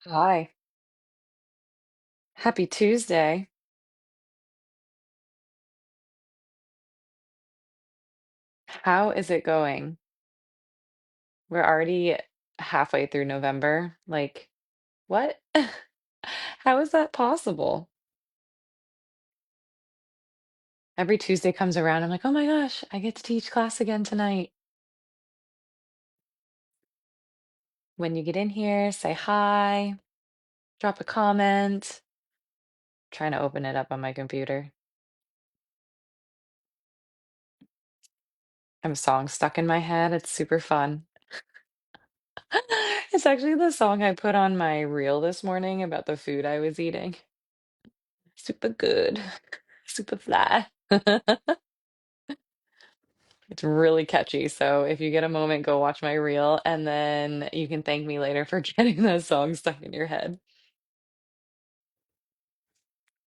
Hi. Happy Tuesday. How is it going? We're already halfway through November. Like, what? How is that possible? Every Tuesday comes around, I'm like, oh my gosh, I get to teach class again tonight. When you get in here, say hi, drop a comment. Trying to open it up on my computer. I have a song stuck in my head. It's super fun. It's actually the song I put on my reel this morning about the food I was eating. Super good. Super fly. It's really catchy. So if you get a moment, go watch my reel and then you can thank me later for getting that song stuck in your head.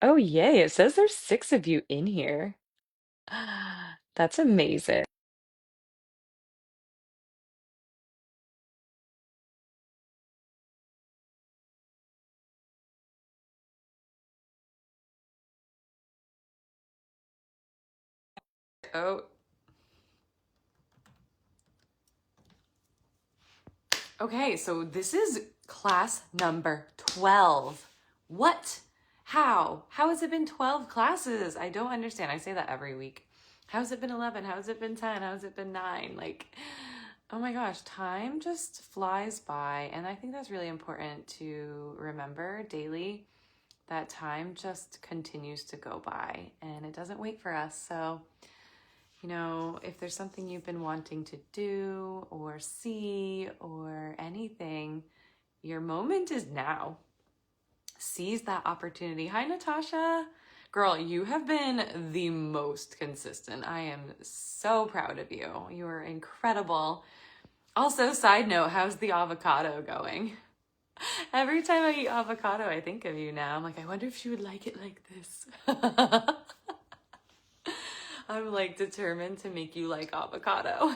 Oh, yay. It says there's six of you in here. That's amazing. Oh, okay. So this is class number 12. What? How? How has it been 12 classes? I don't understand. I say that every week. How has it been 11? How has it been 10? How has it been 9? Like, oh my gosh, time just flies by. And I think that's really important to remember daily that time just continues to go by and it doesn't wait for us. So, if there's something you've been wanting to do or see or anything, your moment is now. Seize that opportunity. Hi, Natasha. Girl, you have been the most consistent. I am so proud of you. You are incredible. Also, side note, how's the avocado going? Every time I eat avocado, I think of you now. I'm like, I wonder if she would like it like this. I'm like determined to make you like avocado.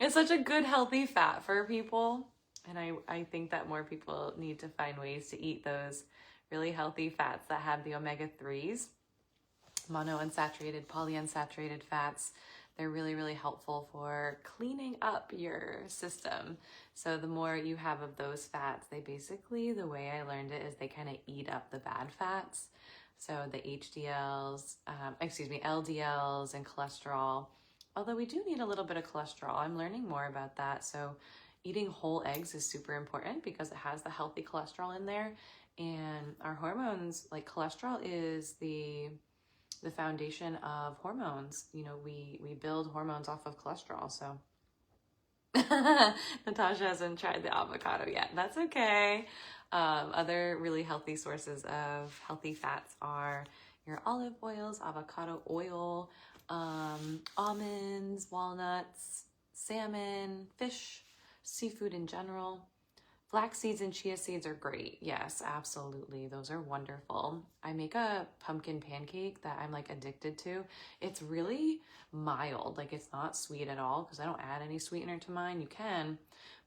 It's such a good, healthy fat for people. And I think that more people need to find ways to eat those really healthy fats that have the omega 3s, monounsaturated, polyunsaturated fats. They're really, really helpful for cleaning up your system. So the more you have of those fats, they basically, the way I learned it is they kind of eat up the bad fats. So the LDLs and cholesterol. Although we do need a little bit of cholesterol. I'm learning more about that. So eating whole eggs is super important because it has the healthy cholesterol in there. And our hormones, like cholesterol is the foundation of hormones. We build hormones off of cholesterol. So Natasha hasn't tried the avocado yet. That's okay. Other really healthy sources of healthy fats are your olive oils, avocado oil, almonds, walnuts, salmon, fish, seafood in general. Flax seeds and chia seeds are great. Yes, absolutely. Those are wonderful. I make a pumpkin pancake that I'm like addicted to. It's really mild. Like it's not sweet at all because I don't add any sweetener to mine. You can,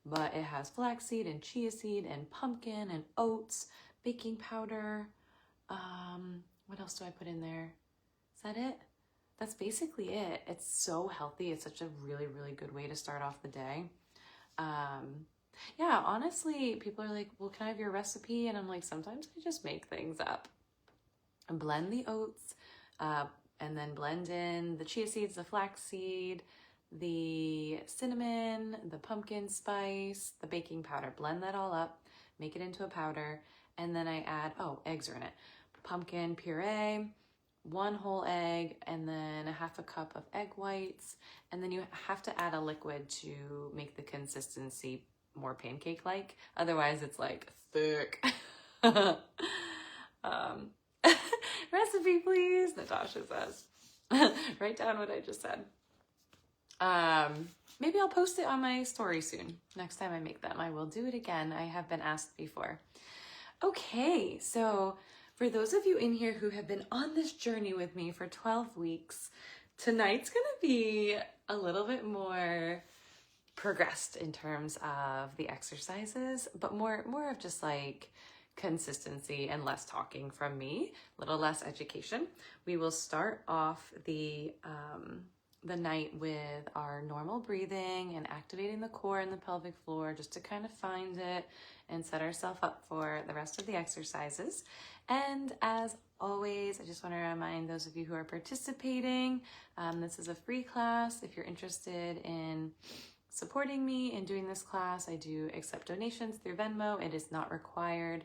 but it has flaxseed and chia seed and pumpkin and oats, baking powder. What else do I put in there? Is that it? That's basically it. It's so healthy. It's such a really, really good way to start off the day. Um, yeah, honestly, people are like, well, can I have your recipe? And I'm like, sometimes I just make things up and blend the oats, uh, and then blend in the chia seeds, the flax seed, the cinnamon, the pumpkin spice, the baking powder. Blend that all up, make it into a powder, and then I add, oh, eggs are in it. Pumpkin puree, one whole egg, and then a half a cup of egg whites. And then you have to add a liquid to make the consistency more pancake-like. Otherwise, it's like thick. um, Recipe, please, Natasha says. Write down what I just said. Maybe I'll post it on my story soon. Next time I make them, I will do it again. I have been asked before. Okay, so for those of you in here who have been on this journey with me for 12 weeks, tonight's gonna be a little bit more progressed in terms of the exercises, but more of just like consistency and less talking from me, a little less education. We will start off the night with our normal breathing and activating the core and the pelvic floor just to kind of find it and set ourselves up for the rest of the exercises. And as always, I just want to remind those of you who are participating, this is a free class. If you're interested in supporting me in doing this class, I do accept donations through Venmo. It is not required.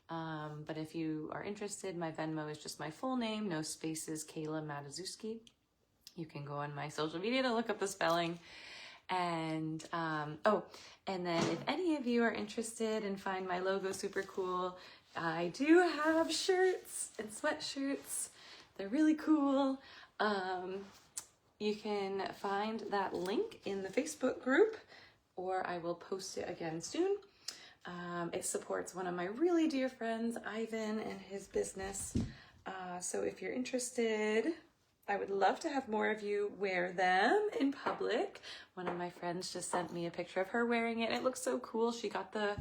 But if you are interested, my Venmo is just my full name, no spaces, Kayla Matuszewski. You can go on my social media to look up the spelling. And and then if any of you are interested and find my logo super cool, I do have shirts and sweatshirts. They're really cool. You can find that link in the Facebook group, or I will post it again soon. It supports one of my really dear friends, Ivan, and his business. So if you're interested, I would love to have more of you wear them in public. One of my friends just sent me a picture of her wearing it. It looks so cool. She got the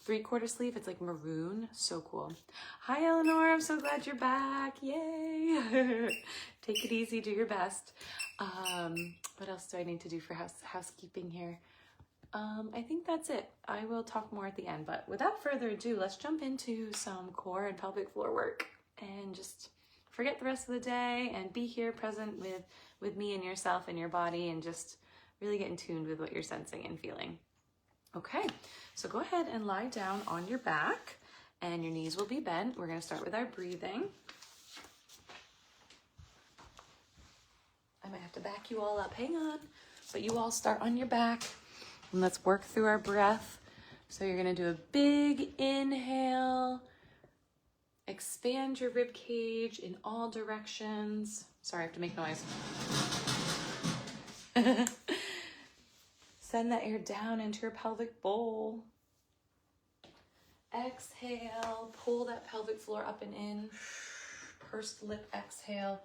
3/4 sleeve. It's like maroon. So cool. Hi, Eleanor. I'm so glad you're back. Yay. Take it easy. Do your best. What else do I need to do for housekeeping here? I think that's it. I will talk more at the end, but without further ado, let's jump into some core and pelvic floor work and just forget the rest of the day and be here present with me and yourself and your body and just really get in tune with what you're sensing and feeling. Okay, so go ahead and lie down on your back and your knees will be bent. We're going to start with our breathing. I might have to back you all up. Hang on. But you all start on your back and let's work through our breath. So you're going to do a big inhale. Expand your rib cage in all directions. Sorry, I have to make noise. Send that air down into your pelvic bowl. Exhale, pull that pelvic floor up and in. Pursed lip exhale.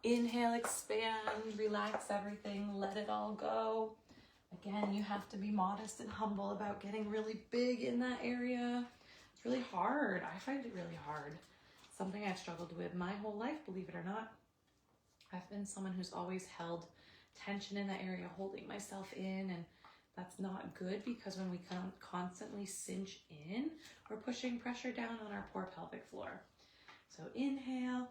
Inhale, expand, relax everything, let it all go. Again, you have to be modest and humble about getting really big in that area. It's really hard. I find it really hard. Something I've struggled with my whole life, believe it or not. I've been someone who's always held tension in that area, holding myself in, and that's not good because when we constantly cinch in, we're pushing pressure down on our poor pelvic floor. So inhale,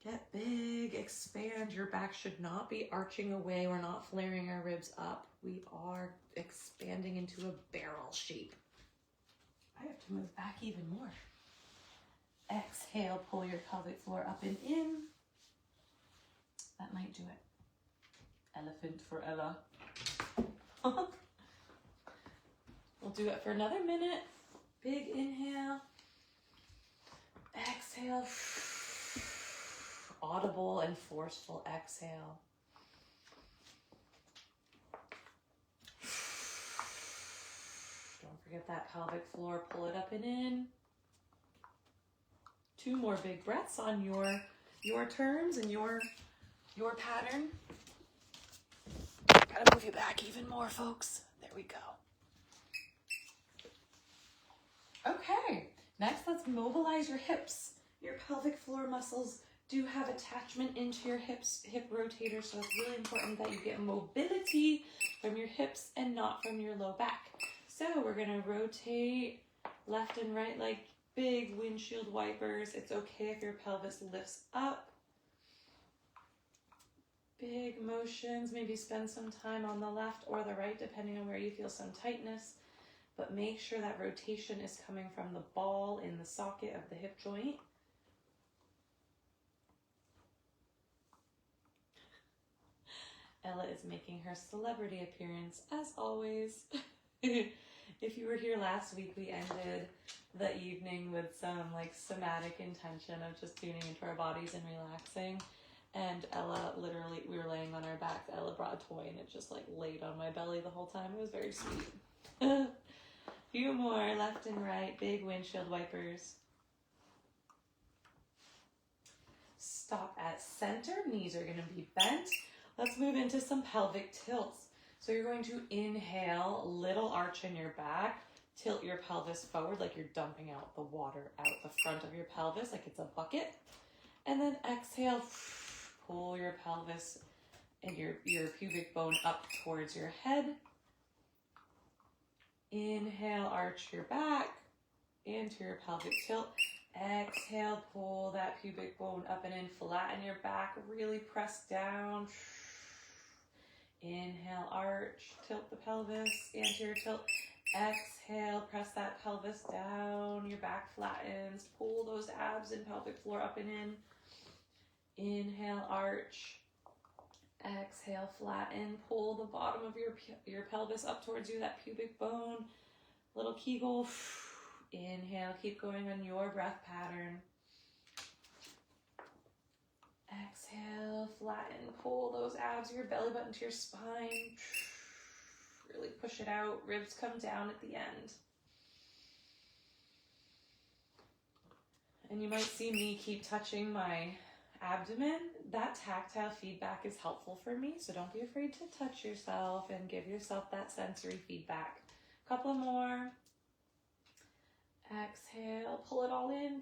get big, expand. Your back should not be arching away. We're not flaring our ribs up. We are expanding into a barrel shape. I have to move back even more. Exhale, pull your pelvic floor up and in. That might do it. Elephant for Ella. We'll do it for another minute. Big inhale. Exhale. Audible and forceful exhale. Don't forget that pelvic floor. Pull it up and in. 2 more big breaths on your terms and your pattern. Gotta move you back even more, folks. There we go. Okay, next let's mobilize your hips. Your pelvic floor muscles do have attachment into your hips, hip rotators, so it's really important that you get mobility from your hips and not from your low back. So we're gonna rotate left and right like big windshield wipers. It's okay if your pelvis lifts up. Big motions, maybe spend some time on the left or the right, depending on where you feel some tightness. But make sure that rotation is coming from the ball in the socket of the hip joint. Ella is making her celebrity appearance, as always. If you were here last week, we ended the evening with some like somatic intention of just tuning into our bodies and relaxing. And Ella, literally, we were laying on our back. Ella brought a toy and it just like laid on my belly the whole time. It was very sweet. Few more, left and right, big windshield wipers. Stop at center. Knees are going to be bent. Let's move into some pelvic tilts. So you're going to inhale, little arch in your back, tilt your pelvis forward like you're dumping out the water out the front of your pelvis like it's a bucket. And then exhale, pull your pelvis and your pubic bone up towards your head. Inhale, arch your back into your pelvic tilt. Exhale, pull that pubic bone up and in, flatten your back, really press down. Inhale, arch, tilt the pelvis, anterior tilt. Exhale, press that pelvis down, your back flattens, pull those abs and pelvic floor up and in. Inhale, arch. Exhale, flatten, pull the bottom of your pelvis up towards you, that pubic bone. Little Kegel. Inhale, keep going on your breath pattern. Exhale, flatten, pull those abs, your belly button to your spine. Really push it out, ribs come down at the end. And you might see me keep touching my abdomen. That tactile feedback is helpful for me, so don't be afraid to touch yourself and give yourself that sensory feedback. Couple more. Exhale, pull it all in.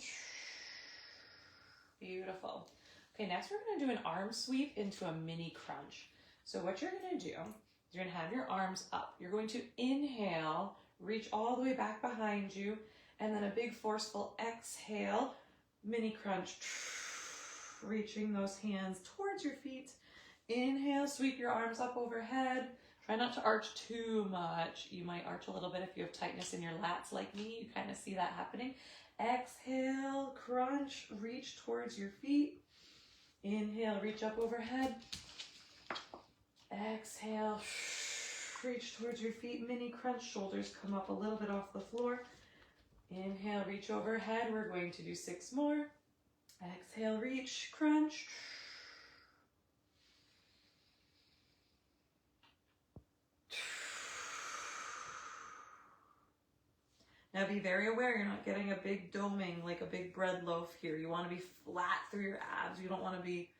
Beautiful. Okay, next we're going to do an arm sweep into a mini crunch. So what you're going to do is you're going to have your arms up. You're going to inhale, reach all the way back behind you, and then a big forceful exhale, mini crunch, reaching those hands towards your feet. Inhale, sweep your arms up overhead. Try not to arch too much. You might arch a little bit if you have tightness in your lats like me. You kind of see that happening. Exhale, crunch, reach towards your feet. Inhale, reach up overhead. Exhale, reach towards your feet, mini crunch, shoulders come up a little bit off the floor. Inhale, reach overhead. We're going to do 6 more. Exhale, reach, crunch. Now be very aware you're not getting a big doming, like a big bread loaf here. You want to be flat through your abs. You don't want to be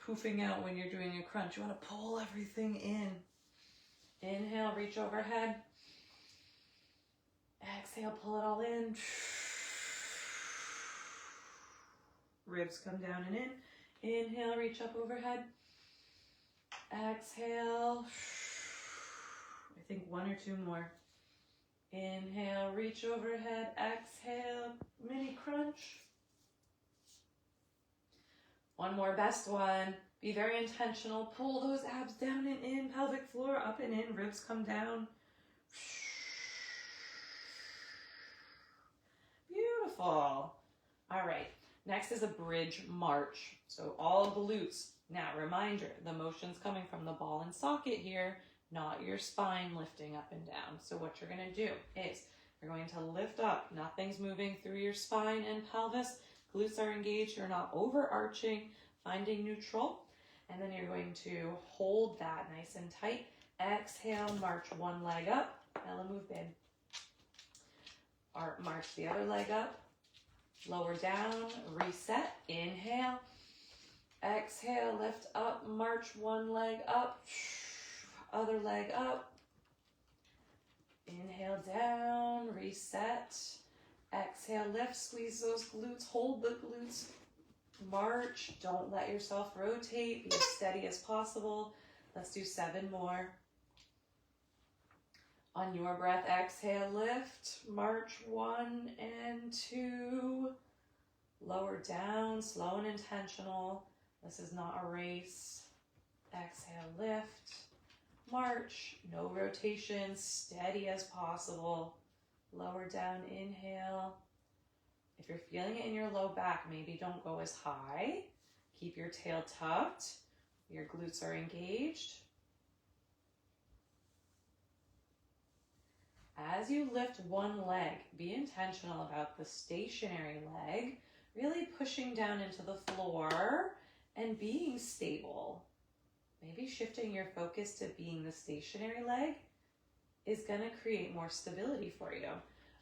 poofing out when you're doing a crunch. You want to pull everything in. Inhale, reach overhead. Exhale, pull it all in. Ribs come down and in. Inhale, reach up overhead. Exhale. I think 1 or 2 more. Inhale, reach overhead. Exhale, mini crunch. 1 more, best one. Be very intentional. Pull those abs down and in, pelvic floor up and in, ribs come down. Beautiful. All right, next is a bridge march. So all glutes. Now, reminder, the motion's coming from the ball and socket here, not your spine lifting up and down. So what you're going to do is you're going to lift up. Nothing's moving through your spine and pelvis. Glutes are engaged. You're not overarching, finding neutral. And then you're going to hold that nice and tight. Exhale, march 1 leg up. Ella, move in. March the other leg up. Lower down, reset. Inhale. Exhale, lift up, march 1 leg up. Other leg up. Inhale down, reset. Exhale, lift, squeeze those glutes, hold the glutes. March, don't let yourself rotate, be as steady as possible. Let's do 7 more. On your breath, exhale, lift, march 1 and 2. Lower down, slow and intentional. This is not a race. Exhale, lift. March, no rotation, steady as possible. Lower down, inhale. If you're feeling it in your low back, maybe don't go as high. Keep your tail tucked. Your glutes are engaged. As you lift 1 leg, be intentional about the stationary leg, really pushing down into the floor and being stable. Maybe shifting your focus to being the stationary leg is going to create more stability for you.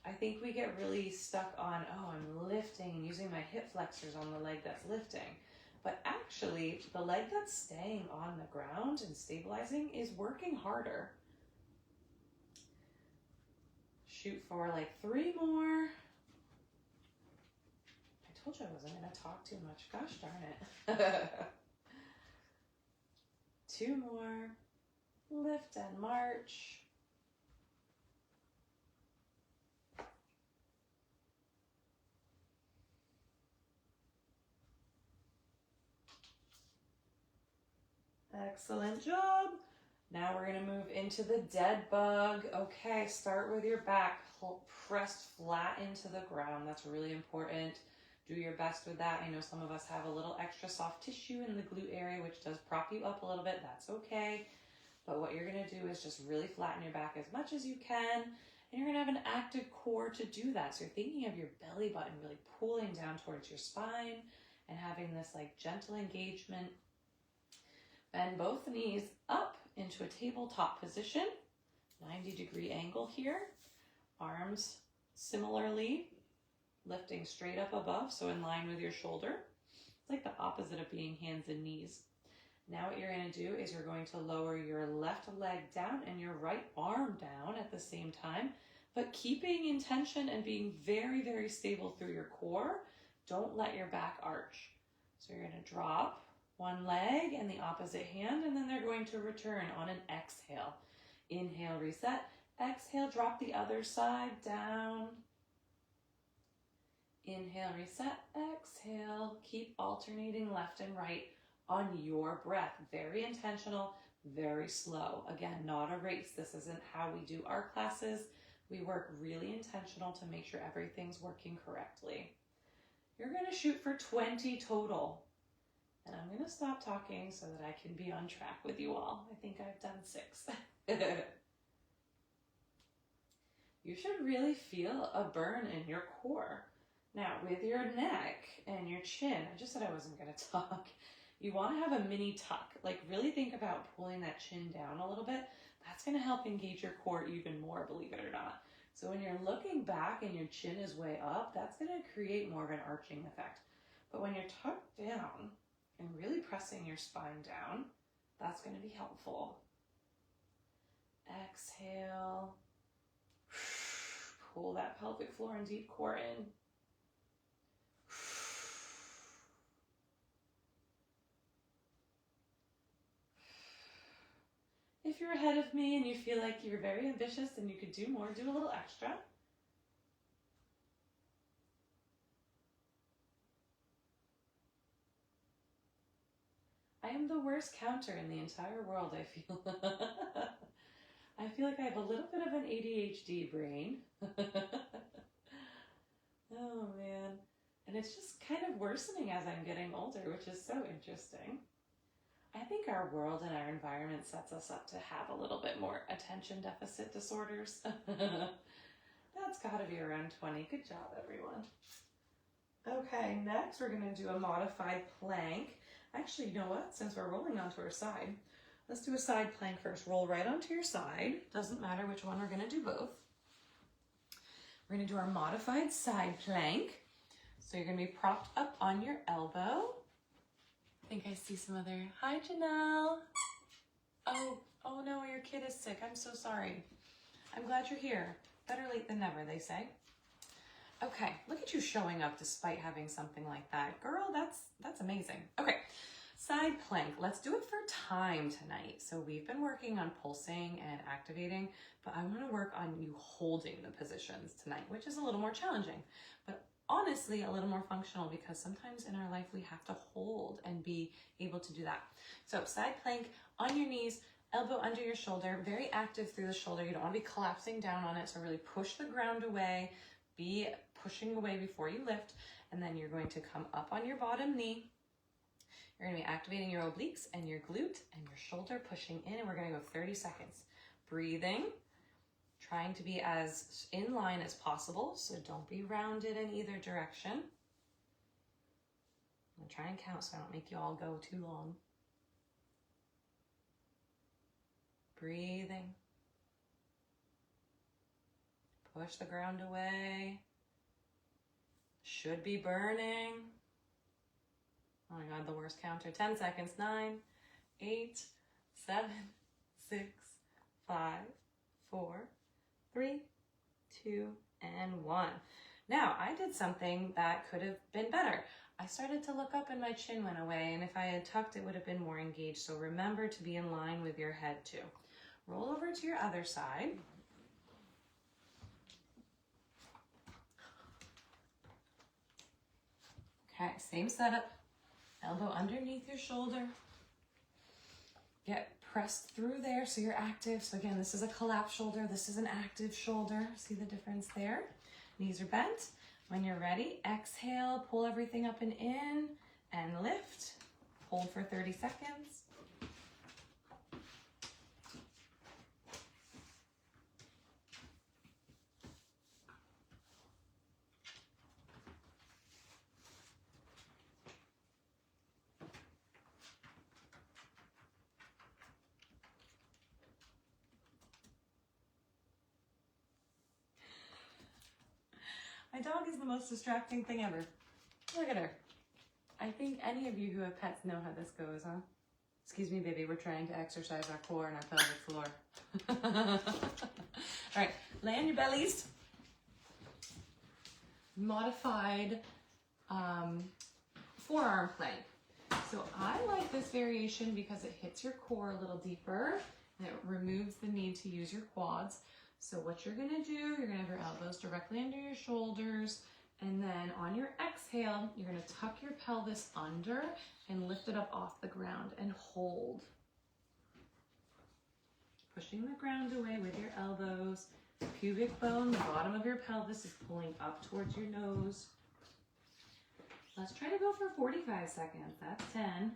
I think we get really stuck on, oh, I'm lifting and using my hip flexors on the leg that's lifting. but actually the leg that's staying on the ground and stabilizing is working harder. Shoot for like 3 more. I told you I wasn't going to talk too much. Gosh darn it. 2 more. Lift and march. Excellent job. Now we're going to move into the dead bug. Okay, start with your back pressed flat into the ground. That's really important. Do your best with that. I know some of us have a little extra soft tissue in the glute area, which does prop you up a little bit. That's okay. But what you're going to do is just really flatten your back as much as you can. And you're going to have an active core to do that. So you're thinking of your belly button really pulling down towards your spine and having this like gentle engagement. Bend both knees up into a tabletop position, 90-degree angle here. Arms similarly lifting straight up above, so in line with your shoulder. It's like the opposite of being hands and knees. Now what you're going to do is you're going to lower your left leg down and your right arm down at the same time, but keeping in tension and being very, very stable through your core. Don't let your back arch. So you're going to drop one leg and the opposite hand, and then they're going to return on an exhale. Inhale, reset. Exhale, drop the other side down. Inhale, reset. Exhale. Keep alternating left and right on your breath. Very intentional, very slow. Again, not a race. This isn't how we do our classes. We work really intentional to make sure everything's working correctly. You're going to shoot for 20 total. And I'm going to stop talking so that I can be on track with you all. I think I've done 6. You should really feel a burn in your core. Now, with your neck and your chin, I just said I wasn't going to talk. You want to have a mini tuck. Like really think about pulling that chin down a little bit. That's going to help engage your core even more, believe it or not. So when you're looking back and your chin is way up, that's going to create more of an arching effect. But when you're tucked down and really pressing your spine down, that's going to be helpful. Exhale. Pull that pelvic floor and deep core in. If you're ahead of me and you feel like you're very ambitious and you could do more, do a little extra. I am the worst counter in the entire world, I feel. I feel like I have a little bit of an ADHD brain. Oh man. And it's just kind of worsening as I'm getting older, which is so interesting. I think our world and our environment sets us up to have a little bit more attention deficit disorders. That's got to be around 20. Good job, everyone. Okay, next we're going to do a modified plank. Actually, you know what? Since we're rolling onto our side, let's do a side plank first. Roll right onto your side. Doesn't matter which one, we're going to do both. We're going to do our modified side plank. So you're going to be propped up on your elbow. I think I see some other, hi Janelle. Oh no, your kid is sick. I'm so sorry. I'm glad you're here. Better late than never, they say. Okay, look at you showing up despite having something like that. Girl, that's amazing. Okay, side plank. Let's do it for time tonight. So we've been working on pulsing and activating, but I want to work on you holding the positions tonight, which is a little more challenging, but honestly a little more functional because sometimes in our life we have to hold and be able to do that. So side plank on your knees, elbow under your shoulder, very active through the shoulder. You don't want to be collapsing down on it, so really push the ground away, be pushing away before you lift, and then you're going to come up on your bottom knee. You're going to be activating your obliques and your glute and your shoulder pushing in, and we're going to go 30 seconds. Breathing, trying to be as in line as possible, so don't be rounded in either direction. I'm going to try and count so I don't make you all go too long. Breathing. Push the ground away. Should be burning. Oh my God, the worst counter. 10 seconds. 9, 8, 7, 6, 5, 4, 3, 2, and 1. Now, I did something that could have been better. I started to look up and my chin went away, and if I had tucked, it would have been more engaged. So remember to be in line with your head too. Roll over to your other side. Okay, same setup. Elbow underneath your shoulder. Get pressed through there so you're active. So again, this is a collapsed shoulder. This is an active shoulder. See the difference there? Knees are bent. When you're ready, exhale, pull everything up and in, and lift. Hold for 30 seconds. My dog is the most distracting thing ever. Look at her. I think any of you who have pets know how this goes, huh? Excuse me, baby, we're trying to exercise our core and our pelvic floor. All right, lay on your bellies. Modified forearm plank. So I like this variation because it hits your core a little deeper and it removes the need to use your quads. So what you're gonna do, you're gonna have your elbows directly under your shoulders, and then on your exhale, you're gonna tuck your pelvis under and lift it up off the ground and hold. Pushing the ground away with your elbows. Pubic bone, the bottom of your pelvis is pulling up towards your nose. Let's try to go for 45 seconds. That's 10.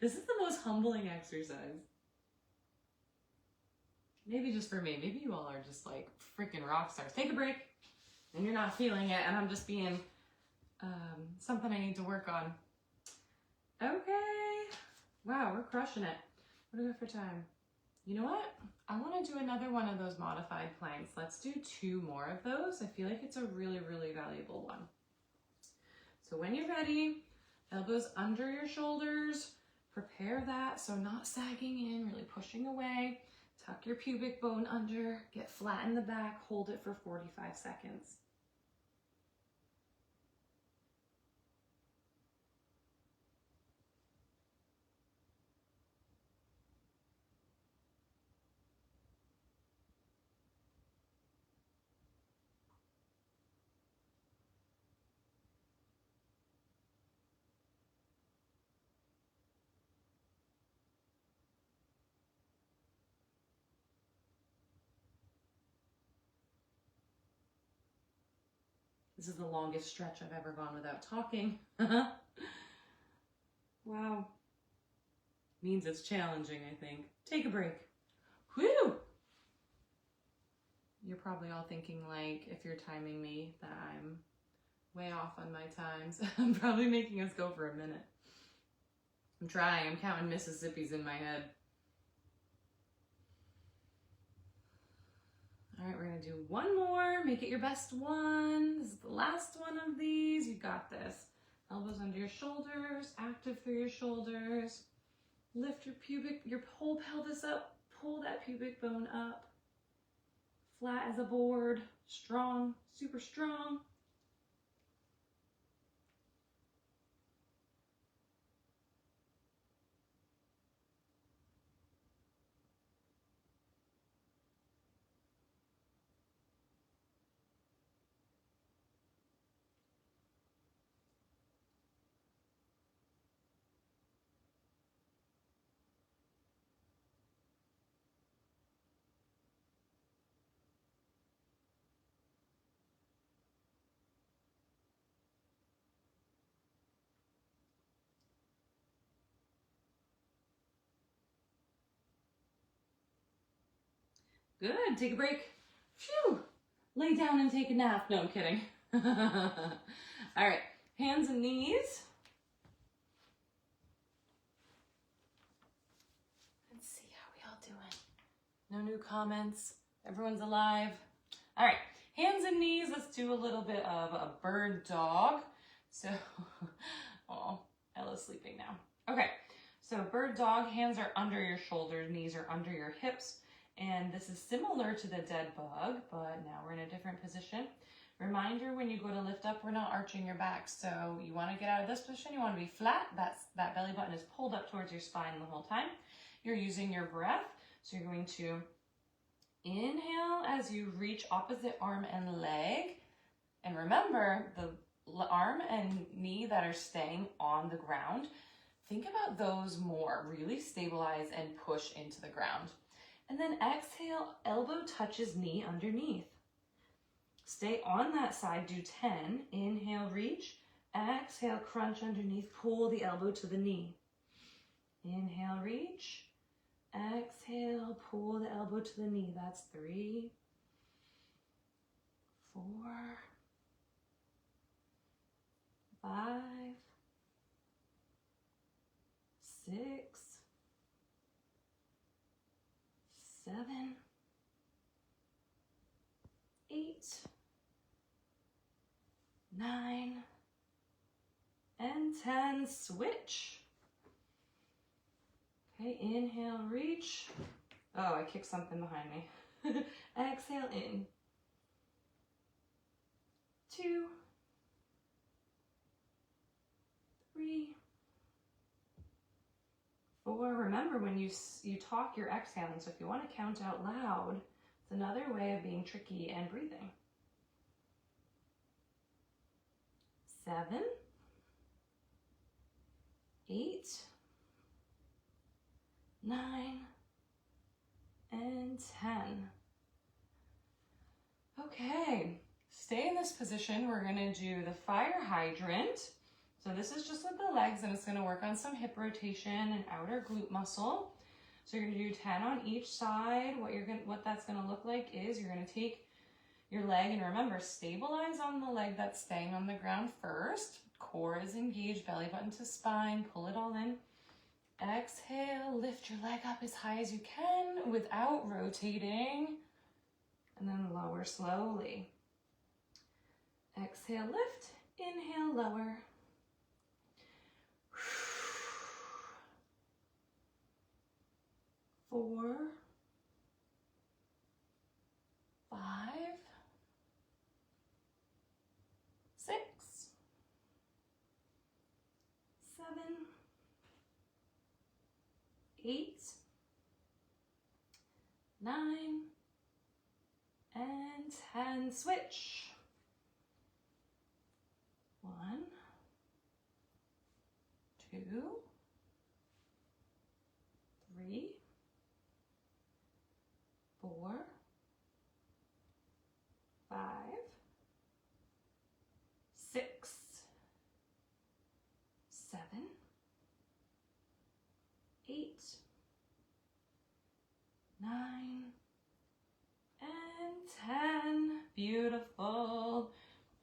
This is the most humbling exercise. Maybe just for me. Maybe you all are just like freaking rock stars. Take a break and you're not feeling it and I'm just being something I need to work on. Okay. Wow, we're crushing it. What do we got for time? You know what? I want to do another one of those modified planks. Let's do 2 more of those. I feel like it's a really, really valuable one. So when you're ready, elbows under your shoulders. Prepare that, so not sagging in, really pushing away. Tuck your pubic bone under, get flat in the back, hold it for 45 seconds. This is the longest stretch I've ever gone without talking. Wow. Means it's challenging, I think. Take a break. Whew! You're probably all thinking, like, if you're timing me, that I'm way off on my times. I'm probably making us go for a minute. I'm trying. I'm counting Mississippis in my head. All right, we're gonna do one more. Make it your best one. This is the last one of these. You got this. Elbows under your shoulders, active through your shoulders. Lift your whole pelvis up. Pull that pubic bone up. Flat as a board. Strong, super strong. Good, take a break. Phew, lay down and take a nap. No, I'm kidding. All right, hands and knees. Let's see how we all doing. No new comments. Everyone's alive. All right, hands and knees. Let's do a little bit of a bird dog. So, oh, Ella's sleeping now. Okay, so bird dog, hands are under your shoulders, knees are under your hips. And this is similar to the dead bug, but now we're in a different position. Reminder, when you go to lift up, we're not arching your back. So you want to get out of this position, you want to be flat. That belly button is pulled up towards your spine the whole time. You're using your breath. So you're going to inhale as you reach opposite arm and leg. And remember, the arm and knee that are staying on the ground, think about those more. Really stabilize and push into the ground. And then exhale, elbow touches knee underneath. Stay on that side, do 10. Inhale, reach. Exhale, crunch underneath, pull the elbow to the knee. Inhale, reach. Exhale, pull the elbow to the knee. That's 3, 4, 5, 6, 7, 8, 9, and 10. Switch. Okay, inhale, reach. Oh, I kicked something behind me. Exhale in. 2, 3, 4. Remember, when you talk, you're exhaling. So if you want to count out loud, it's another way of being tricky and breathing. 7, 8, 9, and 10. Okay, stay in this position. We're gonna do the fire hydrant. So this is just with the legs, and it's gonna work on some hip rotation and outer glute muscle. So you're gonna do 10 on each side. What that's gonna look like is you're gonna take your leg, and remember, stabilize on the leg that's staying on the ground first. Core is engaged, belly button to spine, pull it all in. Exhale, lift your leg up as high as you can without rotating. And then lower slowly. Exhale, lift. Inhale, lower. 4, 5, 6, 7, 8, 9, and 10. Switch. 1, 2, 3, 4, 5, 6, 7, 8, 9, and 10. Beautiful.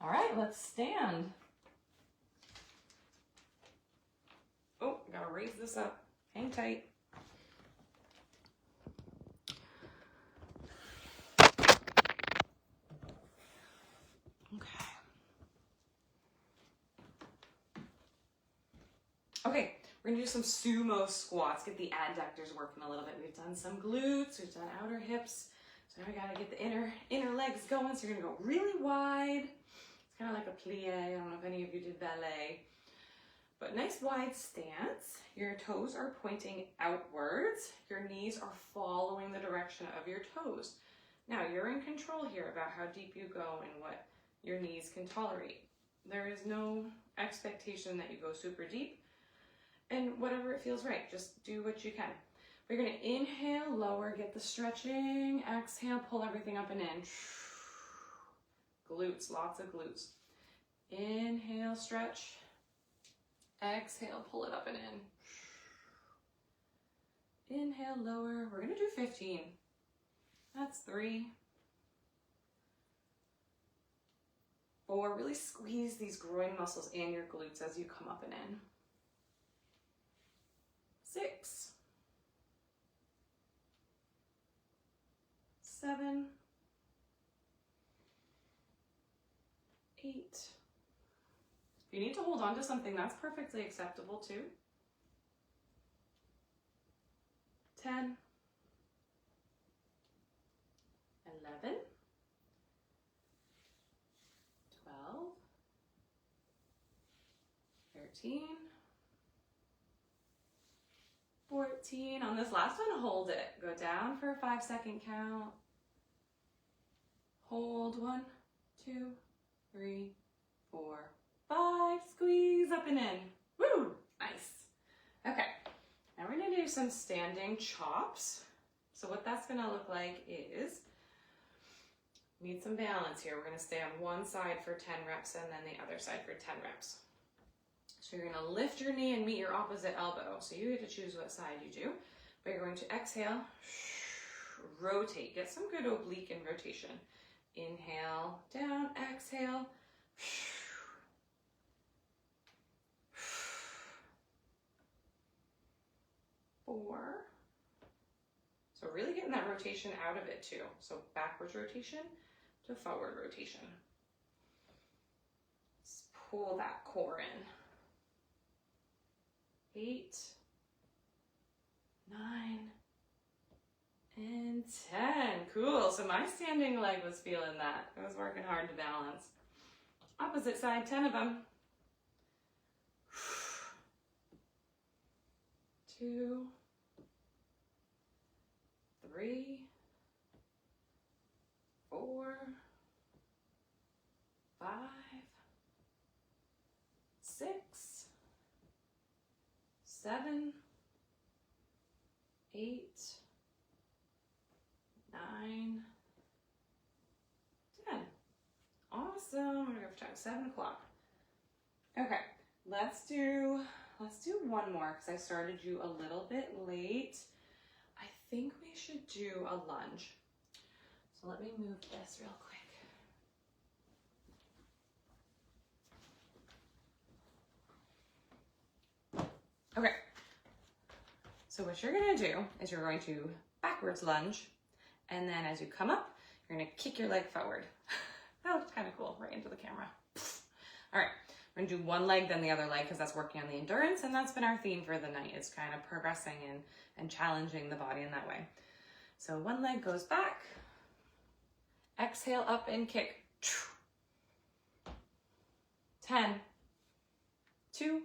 All right, let's stand. Oh, gotta raise this up. Hang tight. Okay, we're gonna do some sumo squats, get the adductors working a little bit. We've done some glutes, we've done outer hips. So now we gotta get the inner legs going. So you're gonna go really wide. It's kind of like a plie. I don't know if any of you did ballet. But nice wide stance. Your toes are pointing outwards. Your knees are following the direction of your toes. Now you're in control here about how deep you go and what your knees can tolerate. There is no expectation that you go super deep. And whatever it feels right, just do what you can. We're gonna inhale, lower, get the stretching. Exhale, pull everything up and in. Glutes, lots of glutes. Inhale, stretch. Exhale, pull it up and in. Inhale, lower. We're gonna do 15. That's 3, 4. Really squeeze these groin muscles and your glutes as you come up and in. 6, 7, 8. If you need to hold on to something, that's perfectly acceptable too. 10, 11, 12, 13, 14. On this last one, hold it. Go down for a 5-second count. Hold 1, 2, 3, 4, 5. Squeeze up and in. Woo! Nice. Okay. Now we're going to do some standing chops. So what that's going to look like is, need some balance here. We're going to stay on one side for 10 reps and then the other side for 10 reps. So you're going to lift your knee and meet your opposite elbow. So you get to choose what side you do. But you're going to exhale, rotate. Get some good oblique and rotation. Inhale, down, exhale. 4. So really getting that rotation out of it too. So backwards rotation to forward rotation. Let's pull that core in. 8, 9, and 10. Cool. So my standing leg was feeling that. I was working hard to balance. Opposite side, 10 of them. 2, 3, 4, 5, 6, 7, 8, 9, 10. Awesome. I'm gonna go for time. 7 o'clock. Okay, let's do one more because I started you a little bit late. I think we should do a lunge. So let me move this real quick. Okay. So what you're gonna do is you're going to backwards lunge, and then as you come up, you're gonna kick your leg forward. That looks kind of cool, right into the camera. All right. We're gonna do one leg, then the other leg, because that's working on the endurance, and that's been our theme for the night. It's kind of progressing and challenging the body in that way. So one leg goes back, exhale up and kick. 10, 2,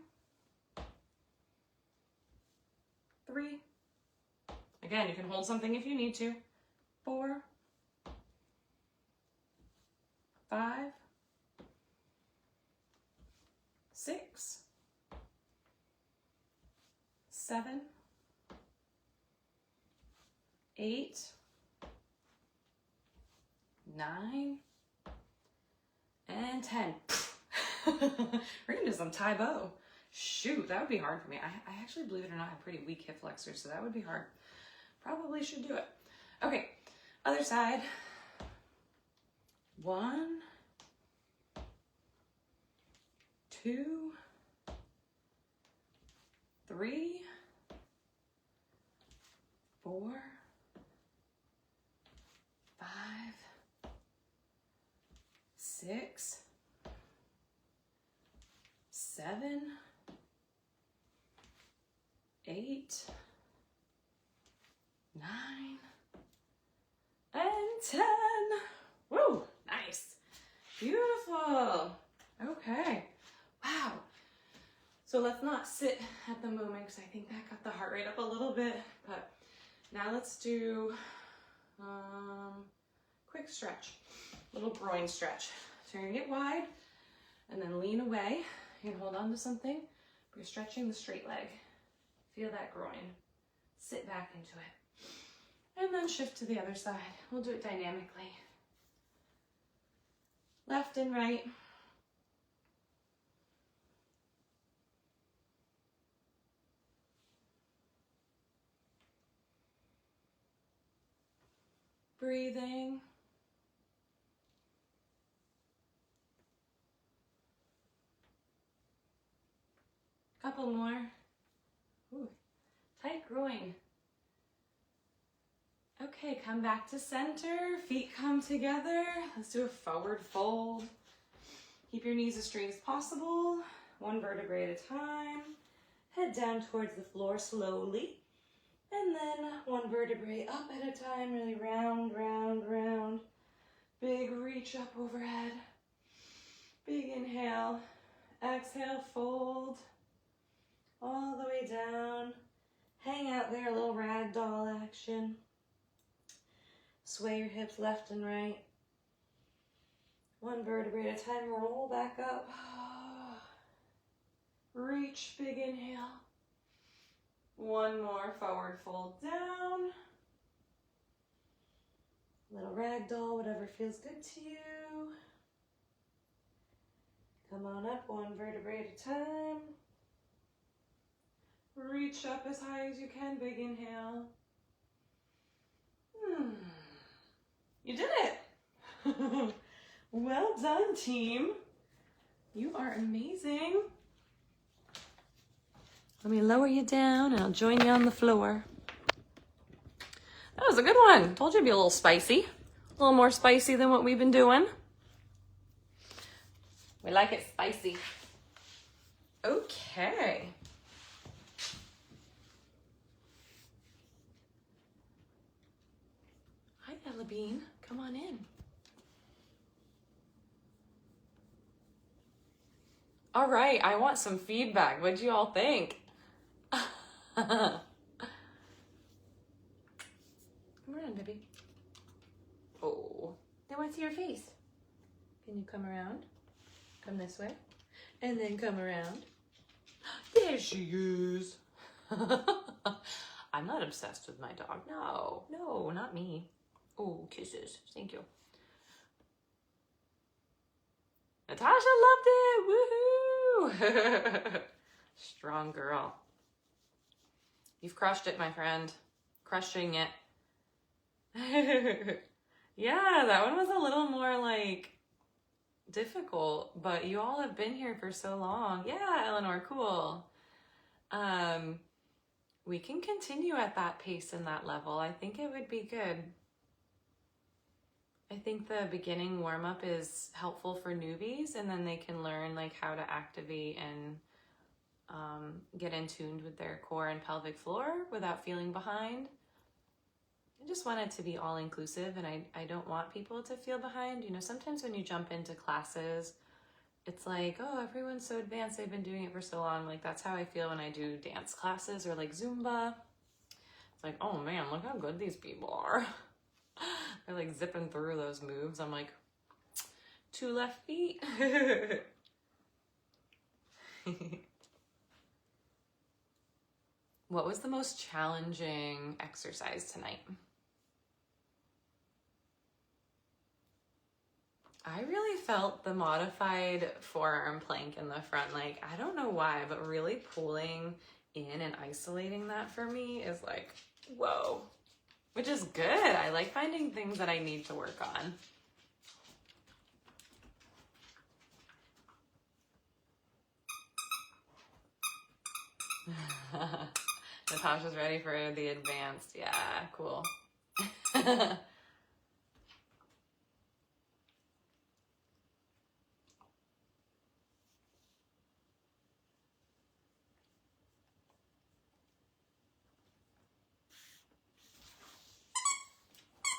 3. Again, you can hold something if you need to. 4, 5, 6, 7, 8, 9, and 10. We're gonna do some Thai bow. Shoot, that would be hard for me. I actually, believe it or not, have pretty weak hip flexors, so that would be hard. Probably should do it. Okay, other side. 1, 2, 3, 4, 5, 6, 7, 8, 9, and 10. Woo, nice. Beautiful. Okay. Wow. So let's not sit at the moment because I think that got the heart rate up a little bit. But now let's do quick stretch, little groin stretch. So you're gonna get wide and then lean away. You're gonna hold on to something. You're stretching the straight leg. Feel that groin. Sit back into it. And then shift to the other side. We'll do it dynamically. Left and right. breathing. Couple more. Ooh, tight groin. Okay, come back to center. Feet come together. Let's do a forward fold. Keep your knees as straight as possible. One vertebrae at a time. Head down towards the floor slowly. And then one vertebrae up at a time. Really round, round, round. Big reach up overhead. Big inhale. Exhale, fold. All the way down. Hang out there, a little ragdoll action. Sway your hips left and right. One vertebrae at a time, roll back up. Reach, big inhale. One more, forward fold down. Little ragdoll, whatever feels good to you. Come on up, one vertebrae at a time. Reach up as high as you can, big inhale. You did it! Well done, team. You are amazing. Let me lower you down and I'll join you on the floor. That was a good one. Told you it'd be a little spicy. A little more spicy than what we've been doing. We like it spicy. Okay. Hi, Ella Bean. Come on in. All right, I want some feedback. What'd you all think? Come around, baby. Oh, they want to see your face. Can you come around? Come this way. And then come around. There she is. I'm not obsessed with my dog. No, no, not me. Oh, kisses. Thank you. Natasha loved it. Woohoo! Strong girl. You've crushed it, my friend. Crushing it. Yeah, that one was a little more like difficult, but you all have been here for so long. Yeah, Eleanor, cool. We can continue at that pace and that level. I think it would be good. I think the beginning warm-up is helpful for newbies, and then they can learn like how to activate and get in tuned with their core and pelvic floor without feeling behind. I just want it to be all-inclusive, and I don't want people to feel behind. You know, sometimes when you jump into classes, it's like, oh, everyone's so advanced, they've been doing it for so long. Like, that's how I feel when I do dance classes or like Zumba. It's like, oh man, look how good these people are. They're like zipping through those moves. I'm like, 2 left feet. What was the most challenging exercise tonight? I really felt the modified forearm plank in the front. Like, I don't know why, but really pulling in and isolating that for me is like, whoa, which is good. I like finding things that I need to work on. Natasha's ready for the advanced. Yeah, cool.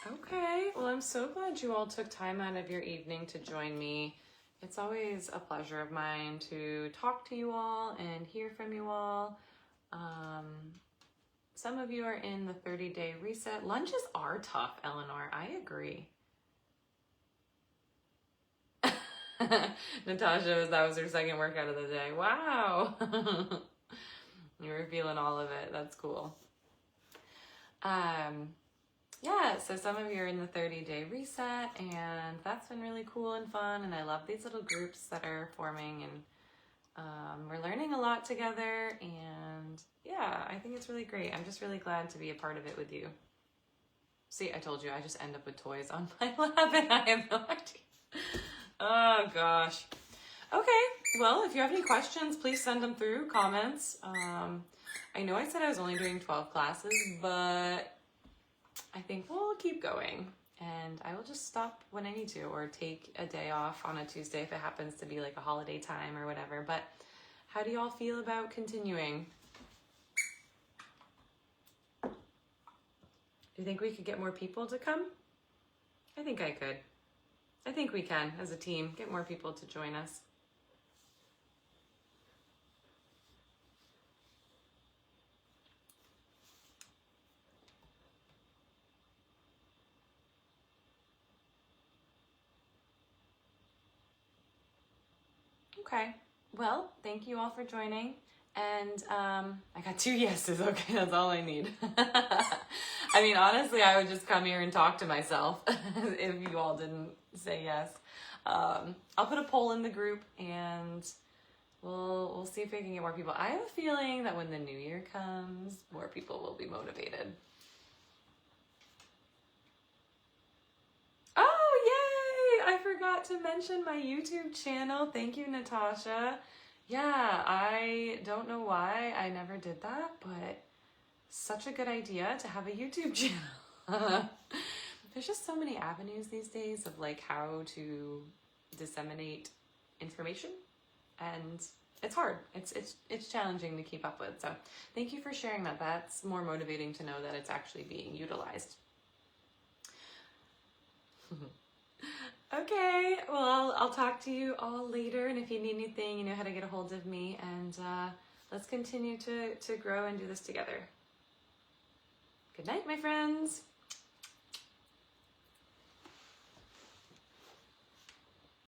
Okay, well, I'm so glad you all took time out of your evening to join me. It's always a pleasure of mine to talk to you all and hear from you all. Some of you are in the 30-day reset. Lunges are tough, Eleanor. I agree. Natasha, that was her second workout of the day. Wow. You were feeling all of it. That's cool. Yeah, so some of you are in the 30-day reset, and that's been really cool and fun, and I love these little groups that are forming, and we're learning a lot together, and yeah, I think it's really great. I'm just really glad to be a part of it with you. See, I told you, I just end up with toys on my lap and I have no idea. Oh gosh. Okay, well, if you have any questions, please send them through comments. I know I said I was only doing 12 classes, but I think we'll keep going. And I will just stop when I need to, or take a day off on a Tuesday if it happens to be like a holiday time or whatever. But how do y'all feel about continuing? Do you think we could get more people to come? I think I could. I think we can, as a team, get more people to join us. Okay, well, thank you all for joining. And I got 2 yeses. Okay, that's all I need. I mean, honestly, I would just come here and talk to myself if you all didn't say yes. I'll put a poll in the group and we'll see if we can get more people. I have a feeling that when the new year comes, more people will be motivated. Oh, yay! I forgot to mention my YouTube channel. Thank you, Natasha. Yeah, I don't know why I never did that, but such a good idea to have a YouTube channel. There's just so many avenues these days of like how to disseminate information, and it's hard. It's challenging to keep up with. So thank you for sharing that. That's more motivating to know that it's actually being utilized. Okay, well, I'll talk to you all later, and if you need anything, you know how to get a hold of me, and let's continue to grow and do this together. Good night, my friends.